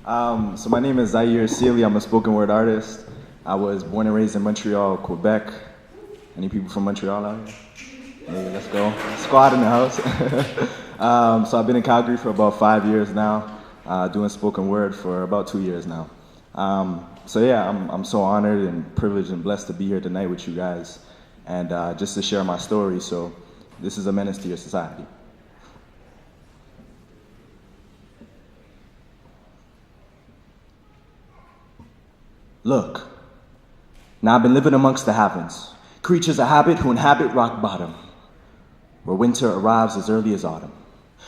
So my name is Zaire. I'm a spoken word artist. I was born and raised in Montreal, Quebec. Any people from Montreal out here? Hey, let's go. Squad in the house. So I've been in Calgary for about 5 years now, doing spoken word for about 2 years now. So yeah, I'm so honored and privileged and blessed to be here tonight with you guys and just to share my story. So this is a menace to your society. Look, now I've been living amongst the havens, creatures of habit who inhabit rock bottom, where winter arrives as early as autumn.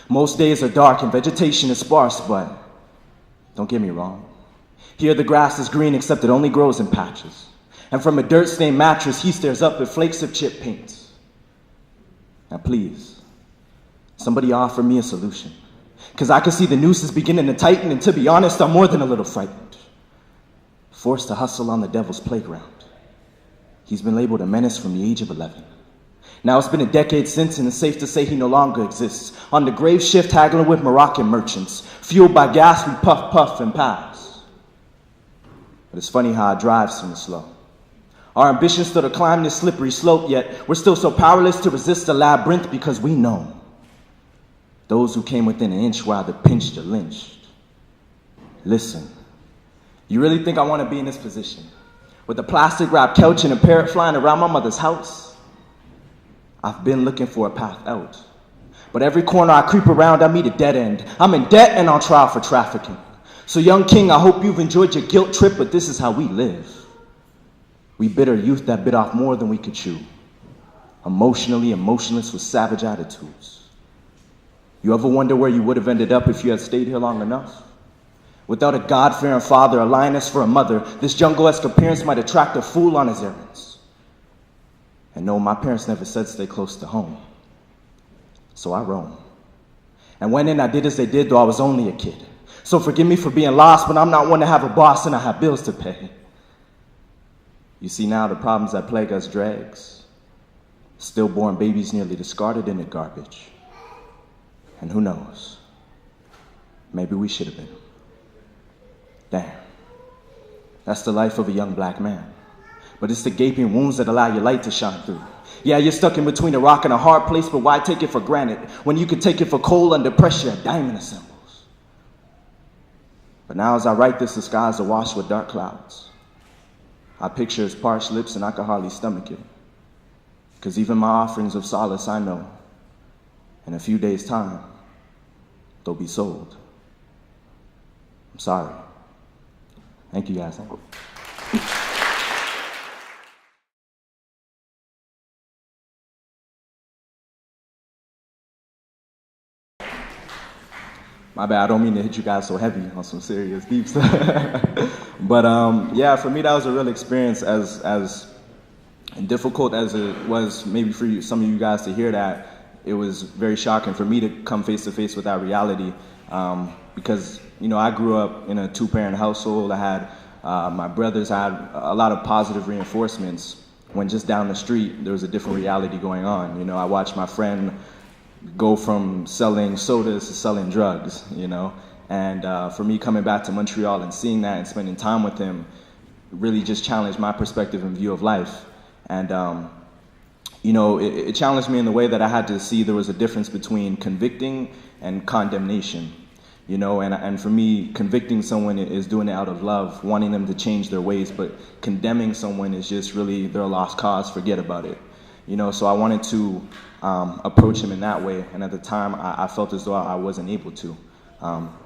Most days are dark and vegetation is sparse, but don't get me wrong. Here the grass is green except it only grows in patches. And from a dirt-stained mattress, he stares up at flakes of chip paint. Now please, somebody offer me a solution, because I can see the noose is beginning to tighten, and to be honest, I'm more than a little frightened. Forced to hustle on the devil's playground. He's been labeled a menace from the age of 11. Now it's been a decade since, and it's safe to say he no longer exists. On the grave shift, haggling with Moroccan merchants. Fueled by gas, we puff, puff, and pass. But it's funny how our drives seem slow. Our ambitions still to climb this slippery slope, yet we're still so powerless to resist the labyrinth because we know those who came within an inch were either pinched or lynched. Listen. You really think I want to be in this position? With a plastic wrapped couch and a parrot flying around my mother's house? I've been looking for a path out. But every corner I creep around, I meet a dead end. I'm in debt and on trial for trafficking. So young king, I hope you've enjoyed your guilt trip, but this is how we live. We bitter youth that bit off more than we could chew. Emotionally emotionless with savage attitudes. You ever wonder where you would have ended up if you had stayed here long enough? Without a God-fearing father, a lioness for a mother, this jungle-esque appearance might attract a fool on his errands. And no, my parents never said stay close to home. So I roam. And went in, I did as they did, though I was only a kid. So forgive me for being lost, but I'm not one to have a boss and I have bills to pay. You see now the problems that plague us dregs. Stillborn babies nearly discarded in the garbage. And who knows? Maybe we should have been. Damn, that's the life of a young black man. But it's the gaping wounds that allow your light to shine through. Yeah, you're stuck in between a rock and a hard place, but why take it for granted when you can take it for coal under pressure, a diamond assembles. But now as I write this, the skies are washed with dark clouds. I picture his parched lips and I can hardly stomach it. Because even my offerings of solace, I know, in a few days' time, they'll be sold. I'm sorry. Thank you, guys. My bad, I don't mean to hit you guys so heavy on some serious deep stuff. But yeah, for me that was a real experience, as difficult as it was maybe for you, some of you guys to hear that. It was very shocking for me to come face to face with that reality, because you know, I grew up in a two-parent household. I had my brothers had a lot of positive reinforcements when just down the street there was a different reality going on. You know, I watched my friend go from selling sodas to selling drugs, you know, and for me coming back to Montreal and seeing that and spending time with him really just challenged my perspective and view of life. And you know, it challenged me in the way that I had to see there was a difference between convicting and condemnation. You know, and for me, convicting someone is doing it out of love, wanting them to change their ways, but condemning someone is just really, they're a lost cause, forget about it. You know, so I wanted to approach him in that way, and at the time, I felt as though I wasn't able to.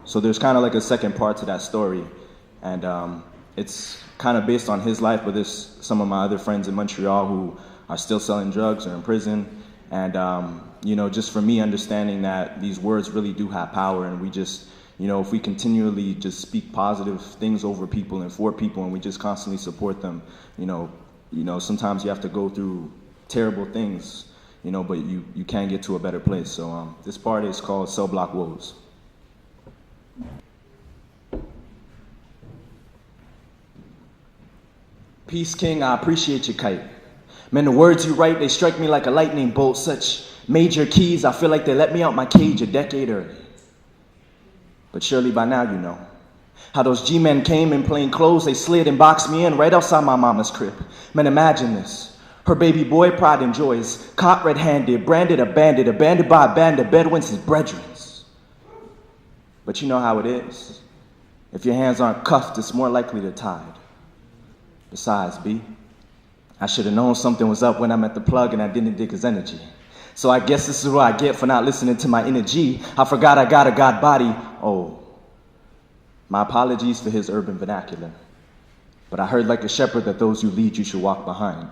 So there's kind of like a second part to that story, and it's kind of based on his life, but there's some of my other friends in Montreal who are still selling drugs or in prison, and you know, just for me understanding that these words really do have power, and we just, you know, if we continually just speak positive things over people and for people, and we just constantly support them, you know, sometimes you have to go through terrible things, you know, but you can get to a better place. So this part is called Cell Block Woes. Peace, King, I appreciate your kite. Man, the words you write, they strike me like a lightning bolt. Such major keys, I feel like they let me out my cage a decade early. But surely by now you know How those G-men came in plain clothes, they slid and boxed me in right outside my mama's crib. Man, imagine this. Her baby boy, pride and joys, caught red-handed, branded a bandit, abandoned by a band of Bedouins, his brethrens. But you know how it is. If your hands aren't cuffed, it's more likely they're tied. Besides, B, I should have known something was up when I met the plug and I didn't dig his energy. So I guess this is what I get for not listening to my inner G. I forgot I got a God body. Oh. My apologies for his urban vernacular, but I heard like a shepherd that those you lead you should walk behind.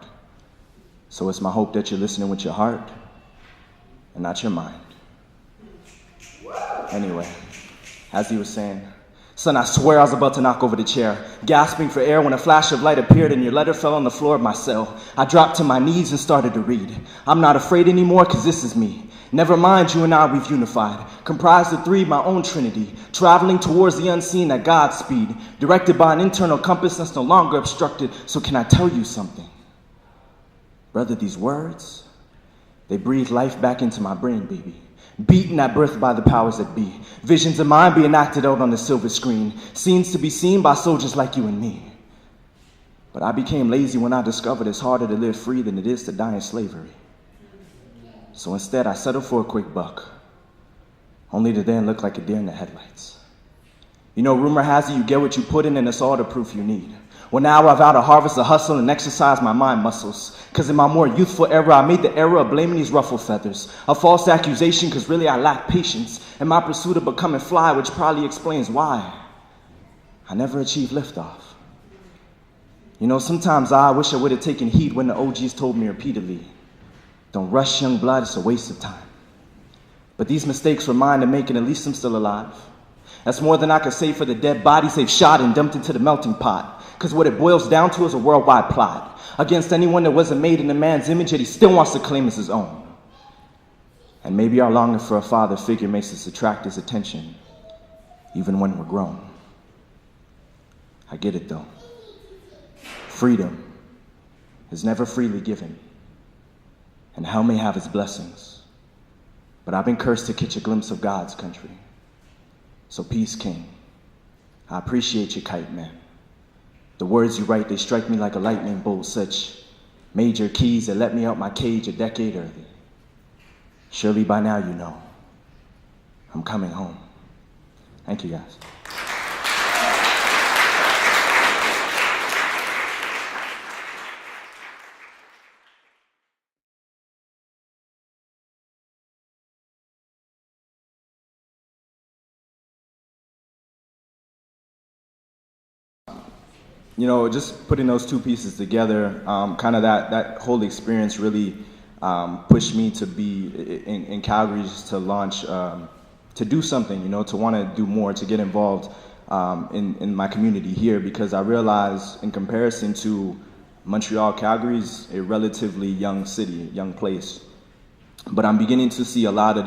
So it's my hope that you're listening with your heart and not your mind. Anyway, as he was saying, son, I swear I was about to knock over the chair, gasping for air when a flash of light appeared and your letter fell on the floor of my cell. I dropped to my knees and started to read. I'm not afraid anymore because this is me. Never mind, you and I, we've unified, comprised of three, my own trinity, traveling towards the unseen at God's speed, directed by an internal compass that's no longer obstructed. So can I tell you something? Brother, these words, they breathe life back into my brain, baby. Beaten at birth by the powers that be. Visions of mine being acted out on the silver screen. Scenes to be seen by soldiers like you and me. But I became lazy when I discovered it's harder to live free than it is to die in slavery. So instead, I settled for a quick buck, only to then look like a deer in the headlights. You know, rumor has it you get what you put in, and it's all the proof you need. Well, now I've out to harvest the hustle and exercise my mind muscles. Because in my more youthful era, I made the error of blaming these ruffled feathers. A false accusation because really I lack patience in my pursuit of becoming fly, which probably explains why I never achieved liftoff. You know, sometimes I wish I would have taken heed when the OGs told me repeatedly, don't rush young blood, it's a waste of time. But these mistakes were mine to make, and at least I'm still alive. That's more than I could say for the dead bodies they've shot and dumped into the melting pot. Because what it boils down to is a worldwide plot against anyone that wasn't made in a man's image, yet he still wants to claim as his own. And maybe our longing for a father figure makes us attract his attention, even when we're grown. I get it though. Freedom is never freely given, and hell may have its blessings, but I've been cursed to catch a glimpse of God's country. So peace, King. I appreciate your kite, man. The words you write, they strike me like a lightning bolt, such major keys that let me out my cage a decade early. Surely by now you know, I'm coming home. Thank you, guys. You know, just putting those two pieces together, kind of that whole experience really pushed me to be in Calgary, just to launch, to do something, you know, to want to do more, to get involved in my community here, because I realized in comparison to Montreal, Calgary's a relatively young city, young place. But I'm beginning to see a lot of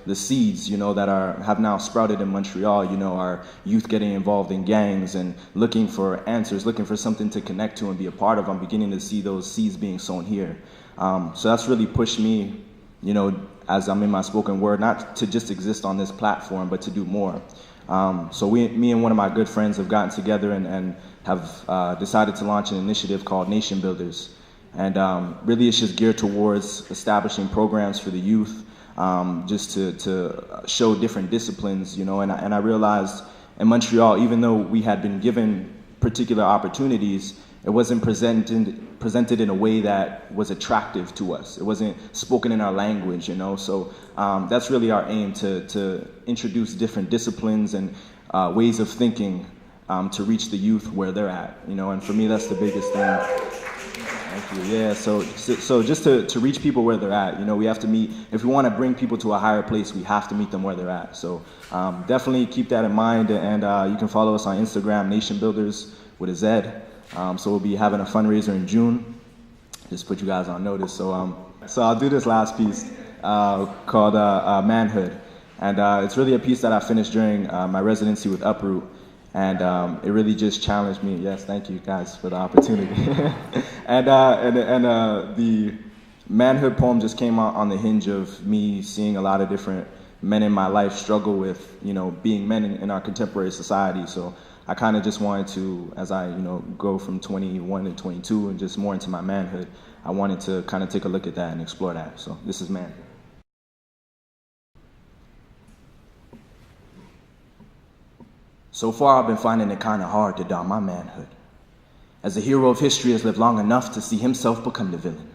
the seeds, you know, that have now sprouted in Montreal. You know, our youth getting involved in gangs and looking for answers, looking for something to connect to and be a part of. I'm beginning to see those seeds being sown here. So that's really pushed me, you know, as I'm in my spoken word, not to just exist on this platform, but to do more. So me and one of my good friends have gotten together and have decided to launch an initiative called Nation Builders. And really it's just geared towards establishing programs for the youth, just to show different disciplines, you know. And I realized in Montreal, even though we had been given particular opportunities, it wasn't presented in a way that was attractive to us. It wasn't spoken in our language, you know. So that's really our aim, to introduce different disciplines and ways of thinking to reach the youth where they're at, you know. And for me, that's the biggest thing. Thank you. Yeah, so just to reach people where they're at, you know, we have to meet, if we want to bring people to a higher place, we have to meet them where they're at. So definitely keep that in mind, and you can follow us on Instagram, Nation Builders with a Z. So we'll be having a fundraiser in June. Just put you guys on notice. So I'll do this last piece called Manhood. And it's really a piece that I finished during my residency with YYC. And it really just challenged me. Yes, thank you guys for the opportunity. and the manhood poem just came out on the hinge of me seeing a lot of different men in my life struggle with, you know, being men in our contemporary society. So I kind of just wanted to, as I, go from 21 to 22 and just more into my manhood, I wanted to kind of take a look at that and explore that. So this is manhood. So far, I've been finding it kind of hard to don my manhood, as the hero of history has lived long enough to see himself become the villain.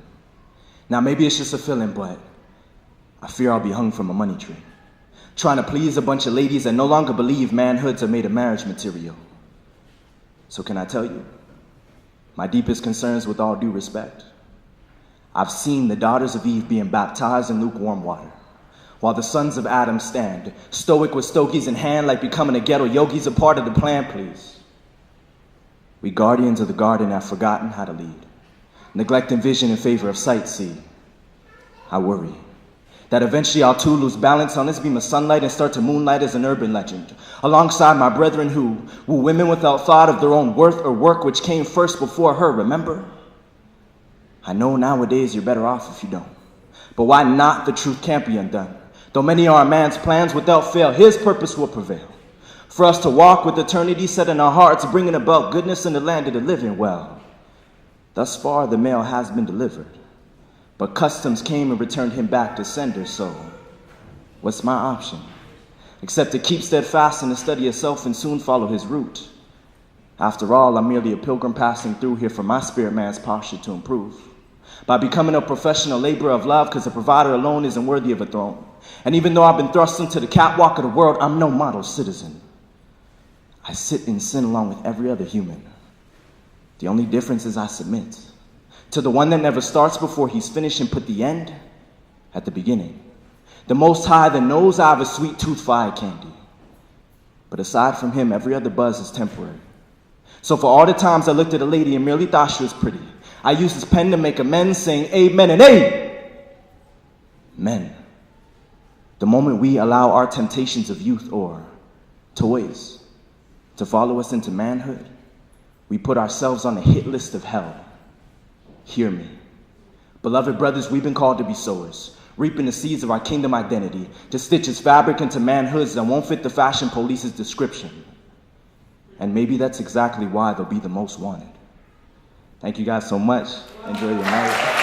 Now, maybe it's just a feeling, but I fear I'll be hung from a money tree, trying to please a bunch of ladies that no longer believe manhoods are made of marriage material. So can I tell you, my deepest concerns with all due respect? I've seen the daughters of Eve being baptized in lukewarm water, while the sons of Adam stand, stoic with stogies in hand, like becoming a ghetto yogi's a part of the plan, please. We guardians of the garden have forgotten how to lead, neglecting vision in favor of sight, see. I worry that eventually I'll too lose balance on this beam of sunlight and start to moonlight as an urban legend, alongside my brethren who woo women without thought of their own worth or work, which came first before her, remember? I know nowadays you're better off if you don't, but why not? The truth can't be undone. Though many are a man's plans, without fail, his purpose will prevail. For us to walk with eternity set in our hearts, bringing about goodness in the land of the living. Well, thus far the mail has been delivered, but customs came and returned him back to sender, so what's my option? Except to keep steadfast in the study of self and soon follow his route. After all, I'm merely a pilgrim passing through here for my spirit man's posture to improve, by becoming a professional laborer of love, because a provider alone isn't worthy of a throne. And even though I've been thrust into the catwalk of the world, I'm no model citizen. I sit in sin along with every other human. The only difference is I submit to the one that never starts before he's finished and put the end at the beginning. The Most High that knows I have a sweet tooth for eye candy. But aside from him, every other buzz is temporary. So for all the times I looked at a lady and merely thought she was pretty, I used his pen to make amends, saying amen and amen. The moment we allow our temptations of youth or toys to follow us into manhood, we put ourselves on the hit list of hell. Hear me. Beloved brothers, we've been called to be sowers, reaping the seeds of our kingdom identity, to stitch its fabric into manhoods that won't fit the fashion police's description. And maybe that's exactly why they'll be the most wanted. Thank you guys so much. Enjoy your night.